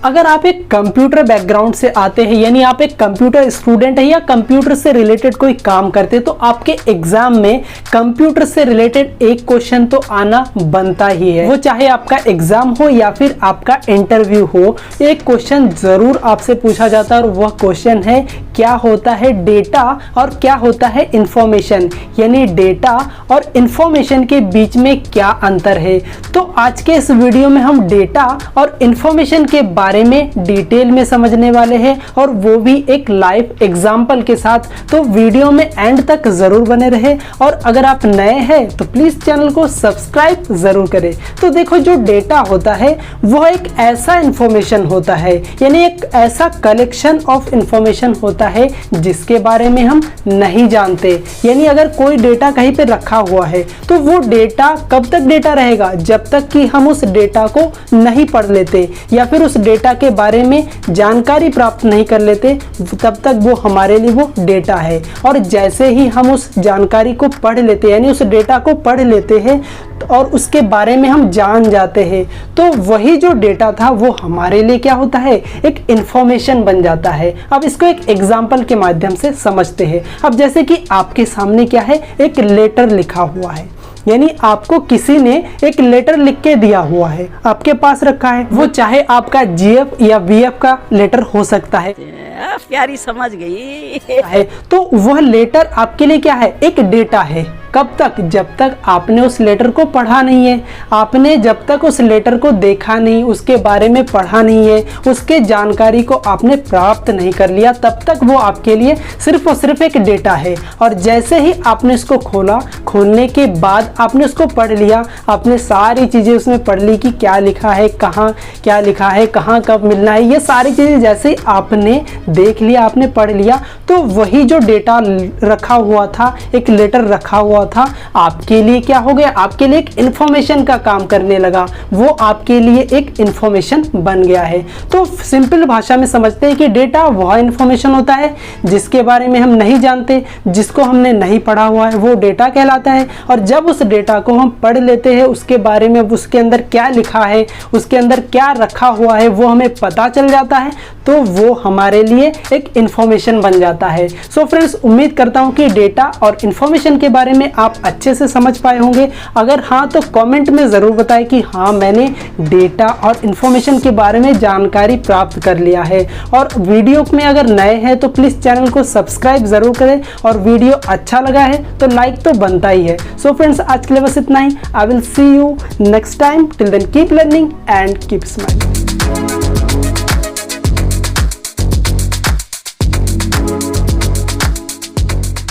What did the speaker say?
अगर आप एक कंप्यूटर बैकग्राउंड से आते हैं, यानी आप एक कंप्यूटर स्टूडेंट है या कंप्यूटर से रिलेटेड कोई काम करते हैं, तो आपके एग्जाम में कंप्यूटर से रिलेटेड एक क्वेश्चन तो आना बनता ही है। वो चाहे आपका एग्जाम हो या फिर आपका इंटरव्यू हो, एक क्वेश्चन जरूर आपसे पूछा जाता है और वह क्वेश्चन है क्या होता है डेटा और क्या होता है इंफॉर्मेशन, यानी डेटा और इंफॉर्मेशन के बीच में क्या अंतर है। तो आज के इस वीडियो में हम डेटा और इंफॉर्मेशन के बारे में डिटेल में समझने वाले हैं, और वो भी एक लाइव एग्जाम्पल के साथ। तो वीडियो में एंड तक जरूर बने रहे, और अगर आप नए हैं तो प्लीज चैनल को सब्सक्राइब जरूर करें। तो देखो, जो डेटा होता है वह एक ऐसा इंफॉर्मेशन होता है, यानी एक ऐसा कलेक्शन ऑफ इंफॉर्मेशन होता है जिसके बारे में हम नहीं जानते। यानी अगर कोई डेटा कहीं पे रखा हुआ है तो वो डेटा कब तक डेटा रहेगा, जब तक कि हम उस डेटा को नहीं पढ़ लेते या फिर उस डेटा के बारे में जानकारी प्राप्त नहीं कर लेते, तब तक वो हमारे लिए वो डेटा है। और जैसे ही हम उस जानकारी को पढ़ लेते हैं, यानी उस डेटा को पढ़ लेते हैं और उसके बारे में हम जान जाते हैं, तो वही जो डेटा था वो हमारे लिए क्या होता है, एक इंफॉर्मेशन बन जाता है। अब इसको एक एग्जाम्पल के माध्यम से समझते हैं। अब जैसे कि आपके सामने क्या है, एक लेटर लिखा हुआ है, यानी आपको किसी ने एक लेटर लिख के दिया हुआ है, आपके पास रखा है। वो चाहे आपका जीएफ या वीएफ का लेटर हो सकता है। प्यारी समझ गई है तो वह लेटर आपके लिए क्या है, एक डेटा है। कब तक, जब तक आपने उस लेटर को पढ़ा नहीं है, आपने जब तक उस लेटर को देखा नहीं, उसके बारे में पढ़ा नहीं है, उसके जानकारी को आपने प्राप्त नहीं कर लिया, तब तक वो आपके लिए सिर्फ और सिर्फ एक डेटा है। और जैसे ही आपने इसको खोला, खोलने के बाद आपने उसको पढ़ लिया, आपने सारी चीज़ें उसमें पढ़ ली कि क्या लिखा है, कहाँ क्या लिखा है, कहाँ कब मिलना है, ये सारी चीज़ें जैसे ही आपने देख लिया, आपने पढ़ लिया, तो वही जो डेटा रखा हुआ था, एक लेटर रखा हुआ था, आपके लिए क्या हो गया, आपके लिए एक इंफॉर्मेशन का काम करने लगा। वो आपके लिए एक इंफॉर्मेशन बन गया है। तो सिंपल भाषा में समझते हैं कि डेटा वह इंफॉर्मेशन होता है जिसके बारे में हम नहीं जानते, जिसको हमने नहीं पढ़ा हुआ है, वो डेटा कहलाता है। और जब उस डेटा को हम पढ़ लेते हैं, उसके बारे में, उसके अंदर क्या लिखा है, उसके अंदर क्या रखा हुआ है, वो हमें पता चल जाता है, तो वो हमारे लिए एक इंफॉर्मेशन बन जाता है। सो फ्रेंड्स, उम्मीद करता हूँ कि डेटा और इंफॉर्मेशन के बारे में आप अच्छे से समझ पाए होंगे। अगर हाँ तो कमेंट में ज़रूर बताएं कि हाँ, मैंने डेटा और इंफॉर्मेशन के बारे में जानकारी प्राप्त कर लिया है। और वीडियो में अगर नए हैं तो प्लीज़ चैनल को सब्सक्राइब ज़रूर करें, और वीडियो अच्छा लगा है तो लाइक तो बनता ही है। सो फ्रेंड्स, आज के लिए बस इतना ही। I will see you next time. Till then keep learning and keep smiling.